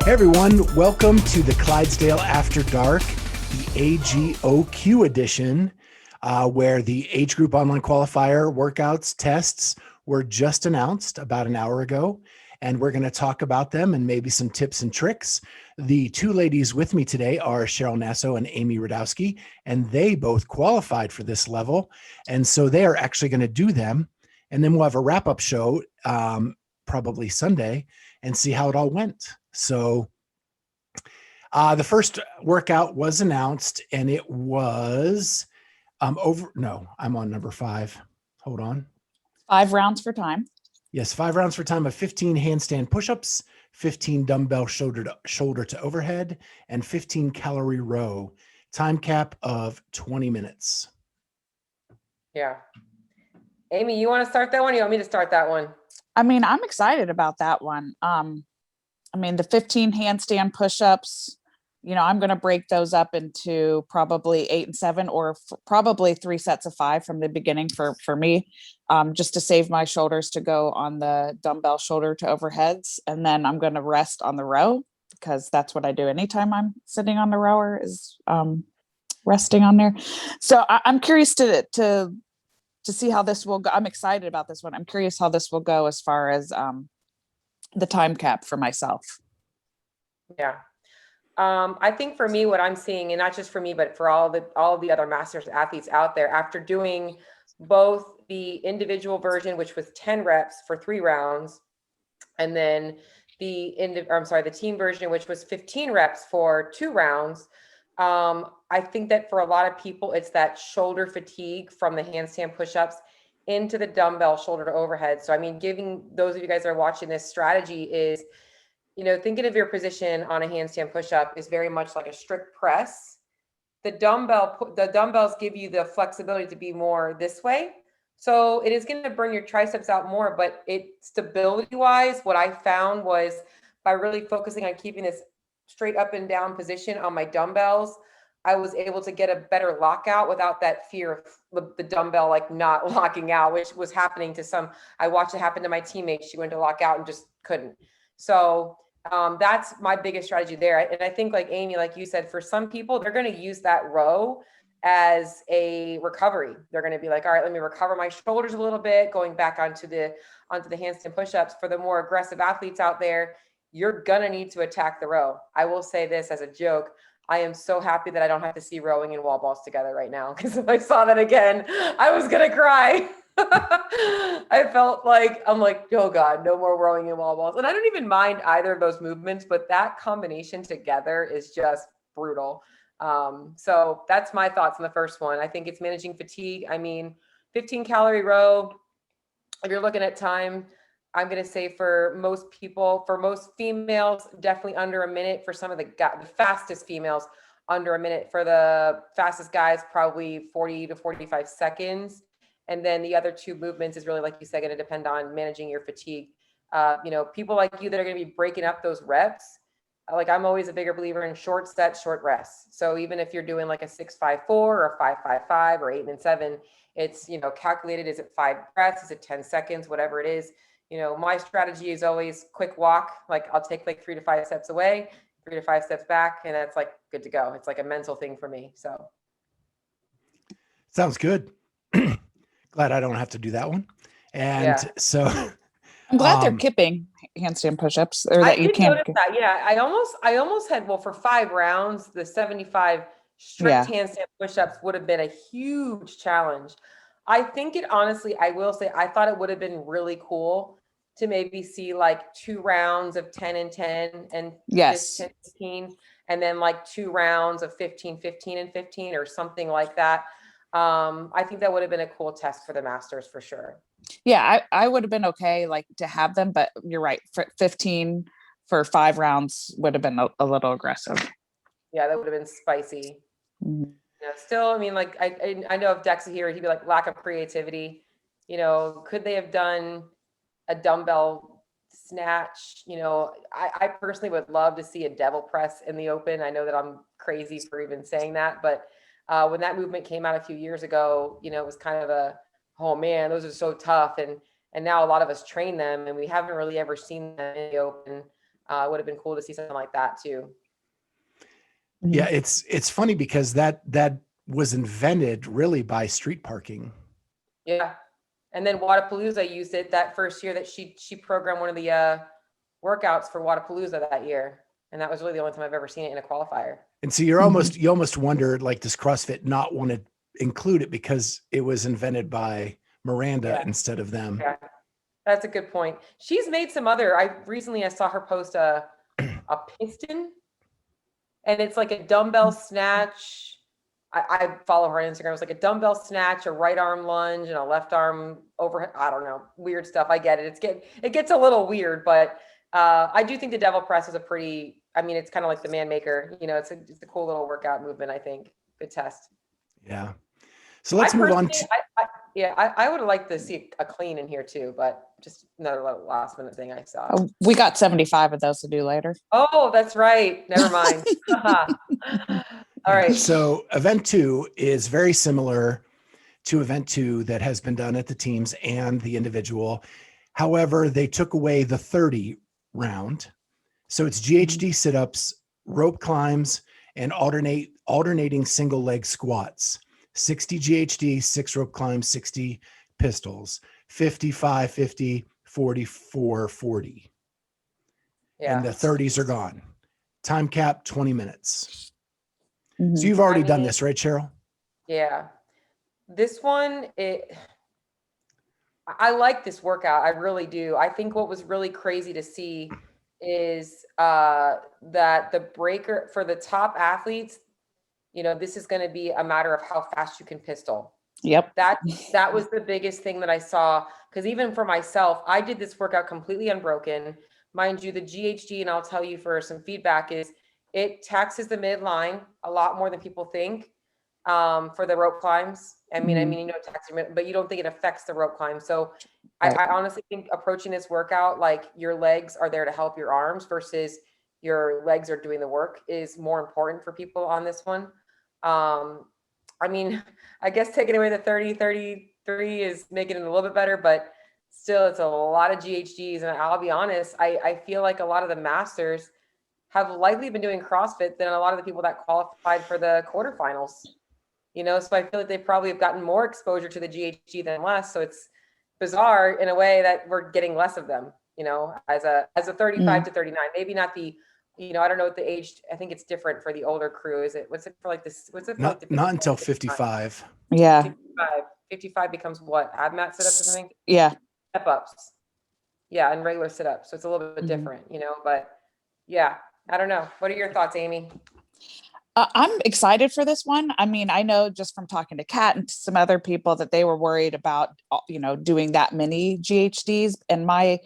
Hey everyone, welcome to the Clydesdale After Dark, the AGOQ edition, where the age group online qualifier workouts tests were just announced about an hour ago, and we're going to talk about them and maybe some tips and tricks. The two ladies with me today are Cheryl Nasso and Amy Radowski, and they both qualified for this level, and so they are actually going to do them, and then we'll have a wrap-up show probably Sunday and see how it all went. So the first workout was announced, and it was I'm on number 5. Hold on. 5 rounds for time. Yes, 5 rounds for time of 15 handstand push-ups, 15 dumbbell shoulder to overhead, and 15 calorie row. Time cap of 20 minutes. Yeah. Amy, you want to start that one? Or you want me to start that one? I mean, I'm excited about that one. The 15 handstand push-ups, I'm going to break those up into probably 8 and 7, or probably 3 sets of 5 from the beginning for me, just to save my shoulders to go on the dumbbell shoulder to overheads. And then I'm going to rest on the row, because that's what I do anytime I'm sitting on the rower is resting on there. So I'm curious to see how this will go. I'm excited about this one. I'm curious how this will go as far as the time cap for myself. Yeah. I think for me, what I'm seeing, and not just for me, but for all of the other masters athletes out there, after doing both the individual version, which was 10 reps for 3 rounds, and then the team version, which was 15 reps for 2 rounds. I think that for a lot of people, it's that shoulder fatigue from the handstand push-ups into the dumbbell shoulder to overhead. So, giving those of you guys that are watching this strategy is, thinking of your position on a handstand push-up is very much like a strict press. The dumbbells give you the flexibility to be more this way. So it is going to bring your triceps out more, but stability-wise, what I found was by really focusing on keeping this straight up and down position on my dumbbells, I was able to get a better lockout without that fear of the dumbbell like not locking out, which was happening to some. I watched it happen to my teammate. She went to lock out and just couldn't. So that's my biggest strategy there. And I think, like Amy, like you said, for some people, they're going to use that row as a recovery. They're going to be like, all right, let me recover my shoulders a little bit, going back onto the handstand push-ups. For the more aggressive athletes out there, you're going to need to attack the row. I will say this as a joke. I am so happy that I don't have to see rowing and wall balls together right now, because if I saw that again, I was going to cry. I felt like, I'm like, oh God, no more rowing and wall balls. And I don't even mind either of those movements, but that combination together is just brutal. So that's my thoughts on the first one. I think it's managing fatigue. 15 calorie row, if you're looking at time, I'm going to say for most people, for most females, definitely under a minute. For some of the fastest females, under a minute. For the fastest guys, probably 40 to 45 seconds. And then the other 2 movements is really, like you said, going to depend on managing your fatigue. People like you that are going to be breaking up those reps, like I'm always a bigger believer in short sets, short rests. So even if you're doing like a 6-5-4 or a 5-5-5 or 8 and 7, it's, calculated. Is it 5 breaths? Is it 10 seconds? Whatever it is. My strategy is always quick walk. Like I'll take like 3 to 5 steps away, 3 to 5 steps back, and that's like good to go. It's like a mental thing for me. So. Sounds good. Glad I don't have to do that one. And so I'm glad they're kipping handstand push-ups, or that you can't. That. Yeah, I almost had, well, for 5 rounds, the 75 strict handstand push-ups would have been a huge challenge. I think honestly, I will say, I thought it would have been really cool to maybe see like 2 rounds of 10 and 10 and 15, and then like 2 rounds of 15, 15 and 15 or something like that. I think that would have been a cool test for the masters for sure. Yeah, I would have been okay like to have them, but you're right. 15 for 5 rounds would have been a little aggressive. Yeah, that would have been spicy. Mm-hmm. Still, like I know if Dex here, he'd be like, lack of creativity. Could they have done a dumbbell snatch? I personally would love to see a devil press in the open. I know that I'm crazy for even saying that, but when that movement came out a few years ago, it was kind of oh man, those are so tough. And now a lot of us train them, and we haven't really ever seen them in the open. It would have been cool to see something like that too. Yeah, it's funny because that was invented really by street parking. Yeah. And then Wadapalooza used it that first year that she programmed one of the workouts for Wadapalooza that year. And that was really the only time I've ever seen it in a qualifier. And so you almost wonder, like, does CrossFit not want to include it because it was invented by Miranda instead of them? Yeah, that's a good point. She's made some other, I saw her post a piston, and it's like a dumbbell snatch. I follow her on Instagram. It's like a dumbbell snatch, a right arm lunge, and a left arm overhead. I don't know, weird stuff. I get it. It gets a little weird, but I do think the devil press is a pretty. I mean, it's kind of like the man maker. You know, it's a cool little workout movement. I think good test. Yeah. So let's move on. I would have liked to see a clean in here too, but just another little last minute thing I saw. We got 75 of those to do later. Oh, that's right. Never mind. All right. So event 2 is very similar to event 2 that has been done at the teams and the individual. However, they took away the 30 round. So it's GHD sit-ups, rope climbs, and alternating single leg squats. 60 GHD, 6 rope climbs, 60 pistols, 55, 50, 44, 40. Yeah. And the 30s are gone. Time cap, 20 minutes. So you've already done this, right, Cheryl? Yeah. This one, I like this workout. I really do. I think what was really crazy to see is that the breaker for the top athletes, you know, this is going to be a matter of how fast you can pistol. Yep. That was the biggest thing that I saw, because even for myself, I did this workout completely unbroken. Mind you, the GHD, and I'll tell you for some feedback, is it taxes the midline a lot more than people think for the rope climbs. I mean, you know, but you don't think it affects the rope climb. So Right. I honestly think approaching this workout, like your legs are there to help your arms versus your legs are doing the work, is more important for people on this one. I mean, I guess taking away the 33 is making it a little bit better, but still it's a lot of GHDs. And I'll be honest, I feel like a lot of the masters have likely been doing CrossFit than a lot of the people that qualified for the quarterfinals. You know, so I feel like they probably have gotten more exposure to the GHD than less. So it's bizarre in a way that we're getting less of them, you know, as a 35 to 39, maybe not the, you know, I don't know what the age, I think it's different for the older crew. Is it, what's it for like this? What's it for Not, like the not until 55. Yeah. 55 becomes what? Ab mat sit-ups or something? Yeah. Step ups. Yeah. And regular sit-ups. So it's a little bit different, you know, but yeah, I don't know. What are your thoughts, Amy? I'm excited for this one. I mean, I know just from talking to Kat and to some other people that they were worried about, you know, doing that many GHDs. And my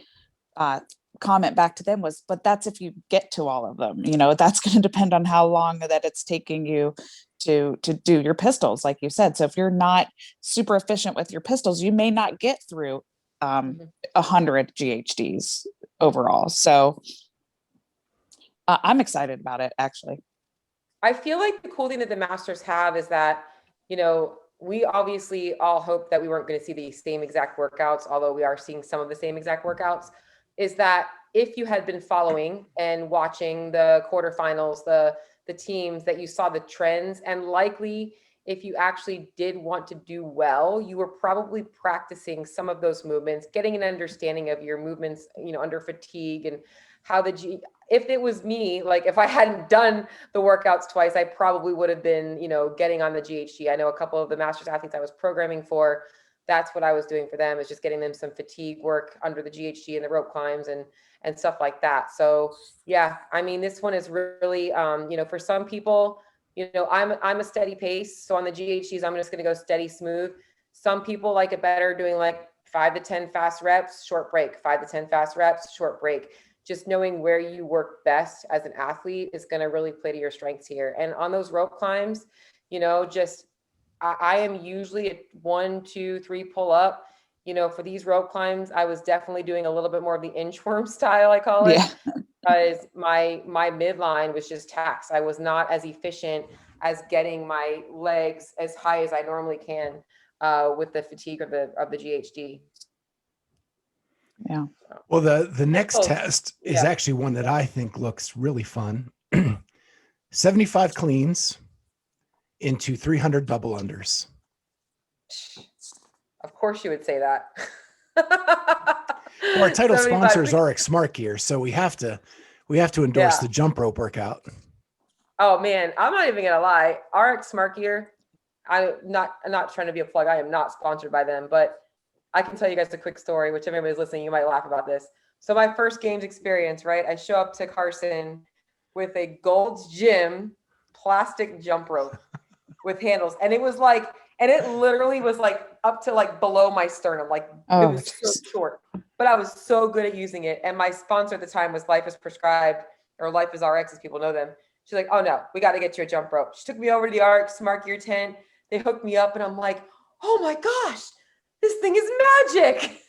comment back to them was, but that's if you get to all of them, you know, that's going to depend on how long that it's taking you to do your pistols, like you said. So if you're not super efficient with your pistols, you may not get through 100 GHDs overall. So I'm excited about it, actually. I feel like the cool thing that the masters have is that, you know, we obviously all hope that we weren't going to see the same exact workouts, although we are seeing some of the same exact workouts, is that if you had been following and watching the quarterfinals, the teams, that you saw the trends, and likely if you actually did want to do well, you were probably practicing some of those movements, getting an understanding of your movements, you know, under fatigue, and how if it was me, like if I hadn't done the workouts twice, I probably would have been, you know, getting on the GHD. I know a couple of the masters athletes I was programming for, that's what I was doing for them, is just getting them some fatigue work under the GHD and the rope climbs and stuff like that. So yeah, I mean, this one is really, you know, for some people, you know, I'm a steady pace. So on the GHDs, I'm just going to go steady, smooth. Some people like it better doing like 5 to 10 fast reps, short break, 5 to 10 fast reps, short break. Just knowing where you work best as an athlete is going to really play to your strengths here. And on those rope climbs, you know, just I am usually at 1, 2, 3 pull up. You know, for these rope climbs, I was definitely doing a little bit more of the inchworm style, I call it, because my midline was just taxed. I was not as efficient as getting my legs as high as I normally can with the fatigue of the GHD. Yeah. Well, the next Oh, test is yeah. actually one that I think looks really fun. 75 cleans into 300 double unders. Of course you would say that. Well, our title 75 sponsor is RX Smart Gear, so we have to endorse Yeah. the jump rope workout. Oh man, I'm not even gonna lie. RX Smart Gear, I'm not trying to be a plug. I am not sponsored by them, but I can tell you guys a quick story, which if anybody's listening, you might laugh about this. So my first games experience, right? I show up to Carson with a Gold's Gym plastic jump rope with handles. And it was like, and it literally was like up to like below my sternum. Like it Oh, was so short, but I was so good at using it. And my sponsor at the time was Life is Prescribed, or Life is RX, as people know them. She's like, oh no, we got to get you a jump rope. She took me over to the RX Smart Gear tent. They hooked me up and I'm like, oh my gosh, this thing is magic.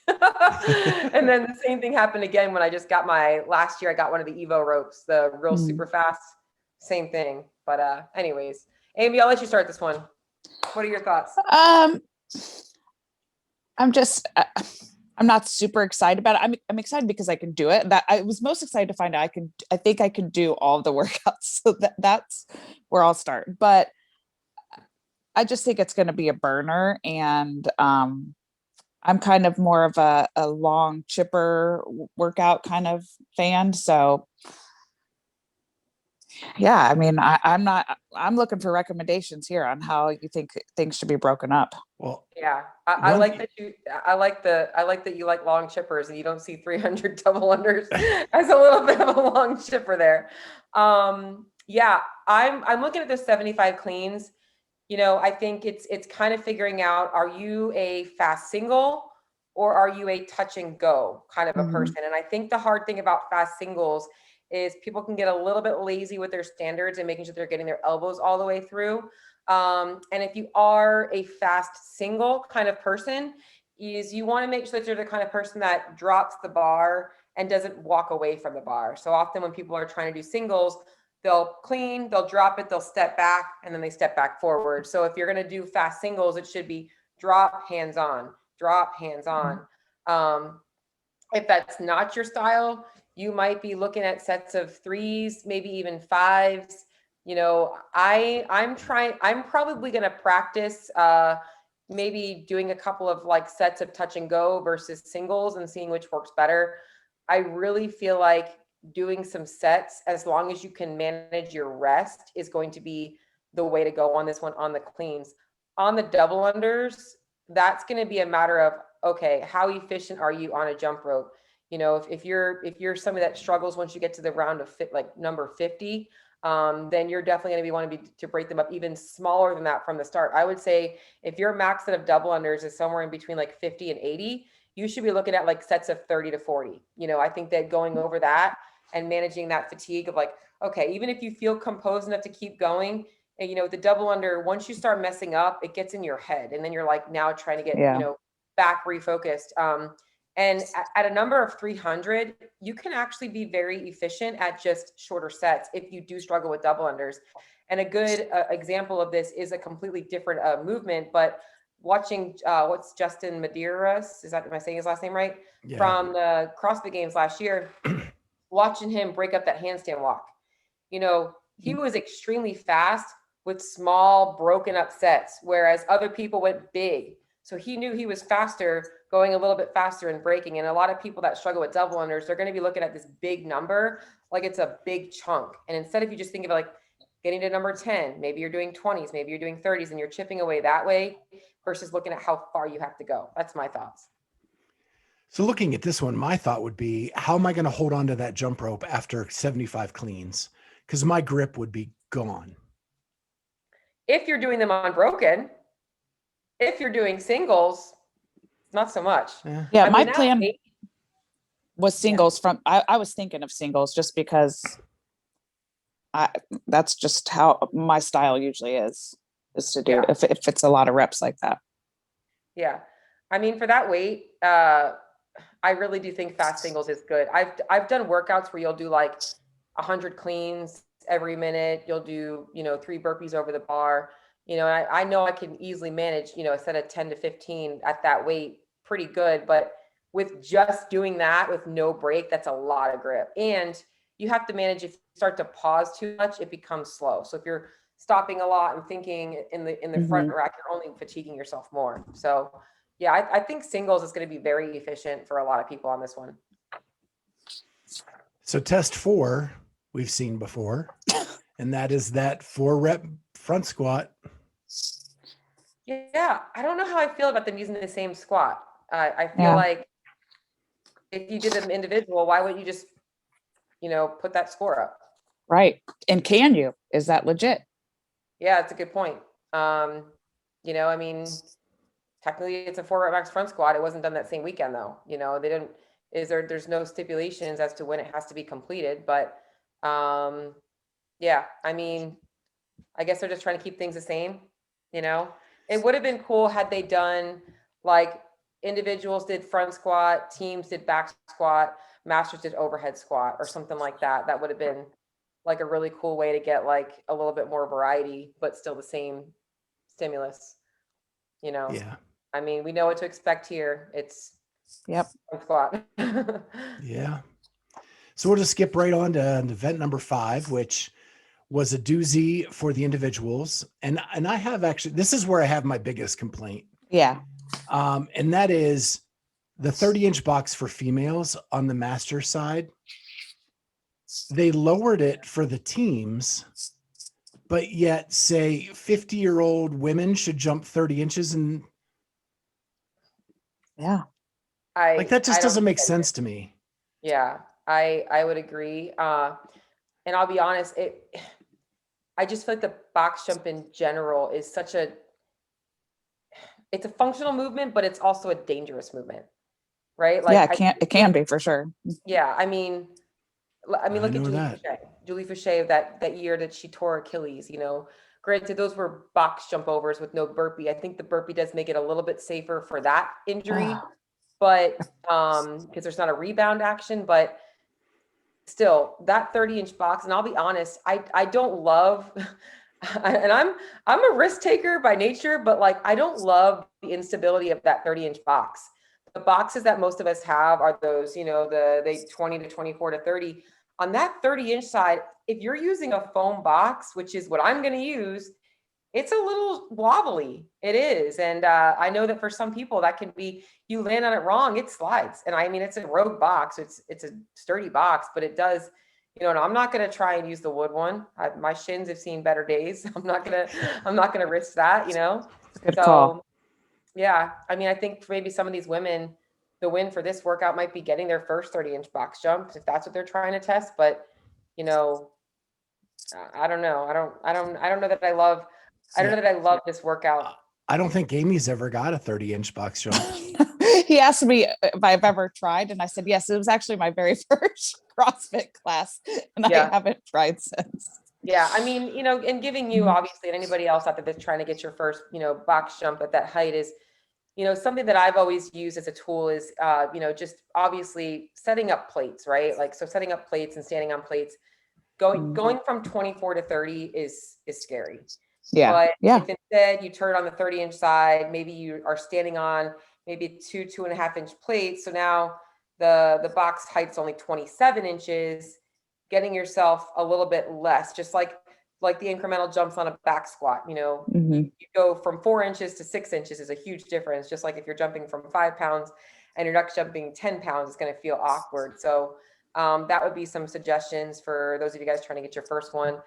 And then the same thing happened again when I just got last year, I got one of the Evo ropes, the real super fast, same thing. But anyways, Amy, I'll let you start this one. What are your thoughts? I'm just, I'm not super excited about it. I'm excited because I can do it. That I was most excited to find out I think I can do all of the workouts. So that's where I'll start. But I just think it's going to be a burner, and I'm kind of more of a long chipper workout kind of fan. So yeah, I mean, I'm looking for recommendations here on how you think things should be broken up. Well, yeah, I like that I like that you like long chippers and you don't see 300 double unders as a little bit of a long chipper there. Yeah, I'm looking at the 75 cleans. I think it's kind of figuring out, are you a fast single or are you a touch and go kind of a person? And I think the hard thing about fast singles is people can get a little bit lazy with their standards and making sure they're getting their elbows all the way through. And if you are a fast single kind of person, is you want to make sure that you're the kind of person that drops the bar and doesn't walk away from the bar. So often when people are trying to do singles, they'll clean, they'll drop it, they'll step back, and then they step back forward. So if you're going to do fast singles, it should be drop, hands on, drop, hands on. If that's not your style, you might be looking at sets of threes, maybe even fives. I'm probably going to practice maybe doing a couple of like sets of touch and go versus singles and seeing which works better. I really feel like doing some sets, as long as you can manage your rest, is going to be the way to go on this one on the cleans. On the double unders, that's going to be a matter of, okay, how efficient are you on a jump rope? If you're somebody that struggles once you get to the round of like number 50, then you're definitely going to be wanting to break them up even smaller than that from the start. I would say if your max set of double unders is somewhere in between like 50 and 80, you should be looking at like sets of 30 to 40. I think that going over that and managing that fatigue of like, okay, even if you feel composed enough to keep going, and the double under, once you start messing up, it gets in your head, and then you're like now trying to get back refocused. And at a number of 300, you can actually be very efficient at just shorter sets if you do struggle with double unders. And a good example of this is a completely different movement, but watching what's Justin Medeiros, am I saying his last name right? Yeah. From the CrossFit Games last year, watching him break up that handstand walk. He was extremely fast with small broken up sets, whereas other people went big. So he knew he was faster, going a little bit faster and breaking. And a lot of people that struggle with double unders, they're going to be looking at this big number like it's a big chunk. And instead of you just think of it like getting to number 10, maybe you're doing 20s, maybe you're doing 30s, and you're chipping away that way versus looking at how far you have to go. That's my thoughts. So looking at this one, my thought would be, how am I going to hold on to that jump rope after 75 cleans? Because my grip would be gone. If you're doing them unbroken, if you're doing singles, not so much. Yeah, my plan was singles. I was thinking of singles just because that's just how my style usually is to do if it's a lot of reps like that. Yeah. I mean, for that weight, I really do think fast singles is good. I've done workouts where you'll do like 100 cleans every minute. You'll do, 3 burpees over the bar. I know I can easily manage, a set of 10 to 15 at that weight pretty good. But with just doing that with no break, that's a lot of grip. And you have to manage, if you start to pause too much, it becomes slow. So if you're stopping a lot and thinking in the front rack, you're only fatiguing yourself more. So yeah, I think singles is going to be very efficient for a lot of people on this one. So test 4 we've seen before, and that is that 4-rep front squat. Yeah, I don't know how I feel about them using the same squat. I feel Yeah. like if you did them individual, why wouldn't you just, put that score up? Right. And can you? Is that legit? Yeah, it's a good point. I mean, technically it's a 4-rep max front squat. It wasn't done that same weekend though. They didn't, there's no stipulations as to when it has to be completed, but yeah, I mean, I guess they're just trying to keep things the same, It would have been cool had they done like individuals did front squat, teams did back squat, masters did overhead squat or something like that. That would have been like a really cool way to get like a little bit more variety, but still the same stimulus, Yeah. I mean, we know what to expect here. It's Yep. front squat. Yeah. So we'll just skip right on to event number 5, which was a doozy for the individuals. And I have actually, this is where I have my biggest complaint. Yeah. And that is the 30-inch box for females on the master side. They lowered it for the teams, but yet say 50-year-old women should jump 30 inches. And Yeah. like, that just I don't doesn't make think sense to me. Yeah, I would agree. And I'll be honest, I just feel like the box jump in general is it's a functional movement, but it's also a dangerous movement, right? Like, Yeah, it can be for sure. yeah, I mean, look at Julie Fouché that year that she tore Achilles, granted those were box jump overs with no burpee. I think the burpee does make it a little bit safer for that injury, but because there's not a rebound action, but still that 30-inch box. And I'll be honest, I don't love, and I'm a risk taker by nature, but like, I don't love the instability of that 30-inch box. The boxes that most of us have are those, the 20 to 24 to 30. On that 30-inch side, if you're using a foam box, which is what I'm going to use, it's a little wobbly. It is. And I know that for some people that can be, you land on it wrong, it slides. And I mean, it's a rogue box. It's a sturdy box, but it does, and I'm not going to try and use the wood one. My shins have seen better days. I'm not going to risk that, Good call. Yeah. I mean, I think for maybe some of these women, the win for this workout might be getting their first 30-inch box jump, if that's what they're trying to test. But, I don't know. I don't know that I love, this workout. I don't think Amy's ever got a 30-inch box jump. He asked me if I've ever tried, and I said yes. It was actually my very first CrossFit class, and I haven't tried since. Yeah, I mean, and giving you obviously, and anybody else out there that's trying to get your first, box jump at that height is, something that I've always used as a tool is, just obviously setting up plates, right? Like, so setting up plates and standing on plates, going from 24 to 30 is scary. Yeah. But yeah. if instead you turn on the 30-inch side, maybe you are standing on maybe 2.5-inch plates. So now the box height's only 27 inches, getting yourself a little bit less, just like the incremental jumps on a back squat, you go from 4 inches to 6 inches is a huge difference. Just like if you're jumping from 5 pounds and you're not jumping 10 pounds, it's going to feel awkward. So that would be some suggestions for those of you guys trying to get your first one.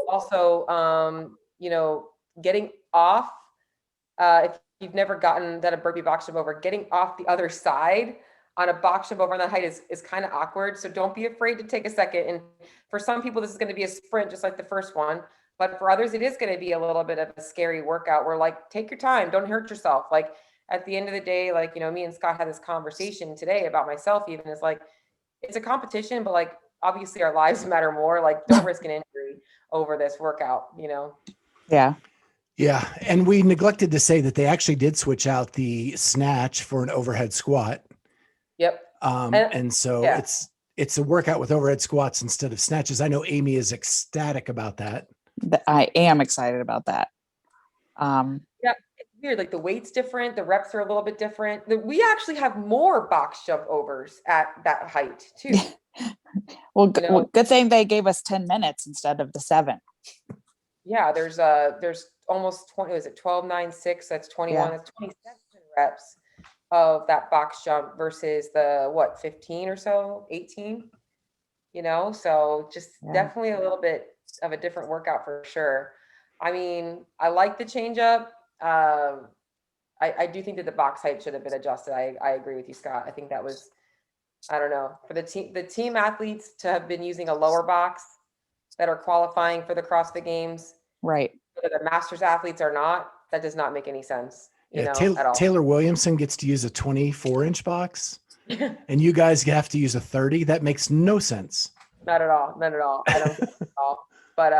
Also, getting off, if you've never done a burpee box jump over, getting off the other side on a box jump over on that height is kind of awkward. So don't be afraid to take a second. And for some people, this is going to be a sprint, just like the first one. But for others, it is going to be a little bit of a scary workout where, like, take your time, don't hurt yourself. Like, at the end of the day, like, me and Scott had this conversation today about myself, even, is like, it's a competition, but like, obviously our lives matter more. Like, don't risk an injury over this workout, Yeah. Yeah. And we neglected to say that they actually did switch out the snatch for an overhead squat. Yep. And so it's a workout with overhead squats instead of snatches. I know Amy is ecstatic about that. I am excited about that. Yeah. To weird. Like the weight's different. The reps are a little bit different. We actually have more box jump overs at that height too. Well, You know? good thing they gave us 10 minutes instead of the 7. Yeah, there's almost 20, was it 12, 9, 6? That's 21, Yeah. that's 27 reps of that box jump versus the what, 15 or so, 18, you know? So just Yeah. definitely a little bit of a different workout for sure. I mean, I like the change up. I do think that the box height should have been adjusted. I agree with you, Scott. I think that was, I don't know, for the team athletes to have been using a lower box that are qualifying for the CrossFit Games, Right. whether the masters athletes are not, that does not make any sense, you Yeah, know, at all. Taylor Williamson gets to use a 24-inch box, and you guys have to use a 30. That makes no sense. Not at all. Not at all. I don't get it at all. But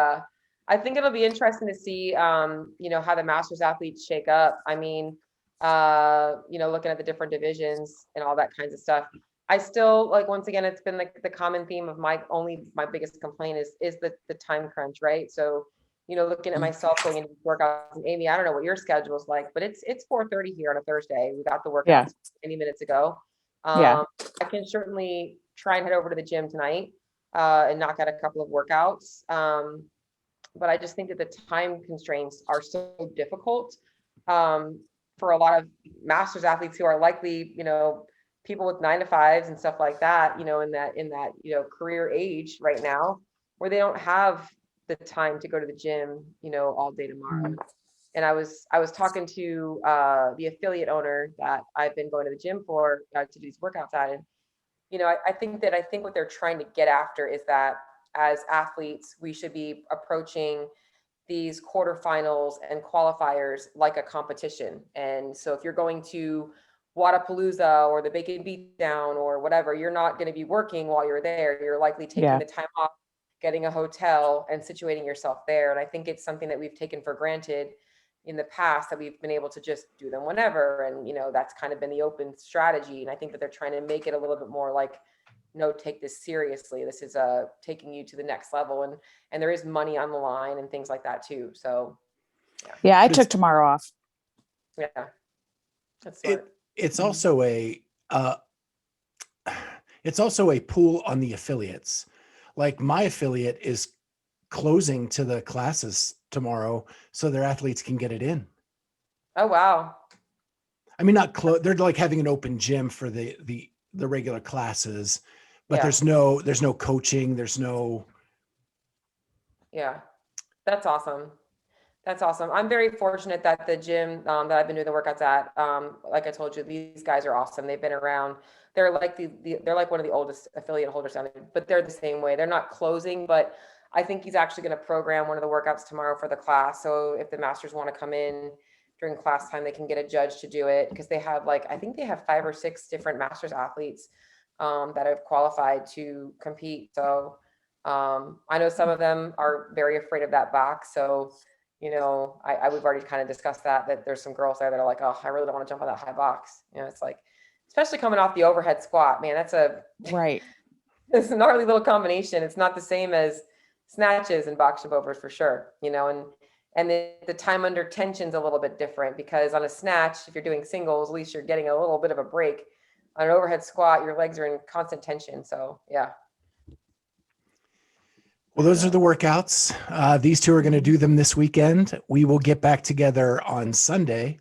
I think it'll be interesting to see, you know, how the masters athletes shake up. I mean, you know, looking at the different divisions and all that kinds of stuff. I still like, once again, it's been like the common theme of my biggest complaint is the time crunch, right? So, you know, looking at myself going into workouts, and Amy, I don't know what your schedule is like, but it's 4:30 here on a Thursday. We got the workouts any minutes ago. Yeah. I can certainly try and head over to the gym tonight and knock out a couple of workouts. But I just think that the time constraints are so difficult for a lot of masters athletes who are likely, you know, people with 9-to-5s and stuff like that, you know, in that, you know, career age right now, where they don't have the time to go to the gym, you know, all day tomorrow. And I was talking to the affiliate owner that I've been going to the gym for to do these workouts at, and you know, I think what they're trying to get after is that as athletes, we should be approaching these quarterfinals and qualifiers like a competition. And so if you're going to Wadapalooza or the Bacon Beatdown or whatever, you're not going to be working while you're there. You're likely taking the time off, getting a hotel and situating yourself there. And I think it's something that we've taken for granted in the past, that we've been able to just do them whenever. And, you know, that's kind of been the open strategy. And I think that they're trying to make it a little bit more like, no, take this seriously. This is taking you to the next level. And there is money on the line and things like that too. So yeah, I took tomorrow off. yeah, that's smart. It's also it's also a pool on the affiliates. Like my affiliate is closing to the classes tomorrow so their athletes can get it in. Oh, wow. I mean, not close. They're like having an open gym for the regular classes, but there's no coaching. There's no. Yeah, that's awesome. That's awesome. I'm very fortunate that the gym that I've been doing the workouts at, like I told you, these guys are awesome. They've been around. They're like they're like one of the oldest affiliate holders down there, but they're the same way. They're not closing, but I think he's actually going to program one of the workouts tomorrow for the class. So if the masters want to come in during class time, they can get a judge to do it, because they have like, I think they have 5 or 6 different masters athletes that have qualified to compete. So I know some of them are very afraid of that box. So you know, we've already kind of discussed that there's some girls there that are like, oh, I really don't want to jump on that high box. You know, it's like, especially coming off the overhead squat, man, that's it's a gnarly little combination. It's not the same as snatches and box jump overs for sure, you know, and the time under tension's a little bit different, because on a snatch, if you're doing singles, at least you're getting a little bit of a break. On an overhead squat, your legs are in constant tension. So yeah. Well, those are the workouts. These two are going to do them this weekend. We will get back together on Sunday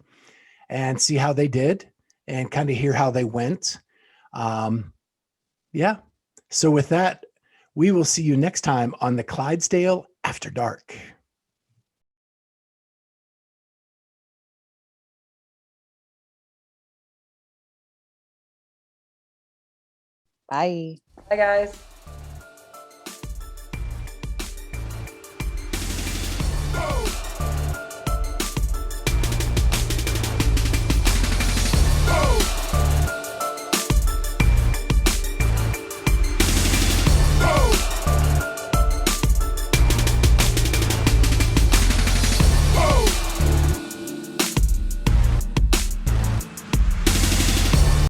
and see how they did and kind of hear how they went. Yeah. So with that, we will see you next time on the Clydesdale After Dark. Bye. Bye, guys.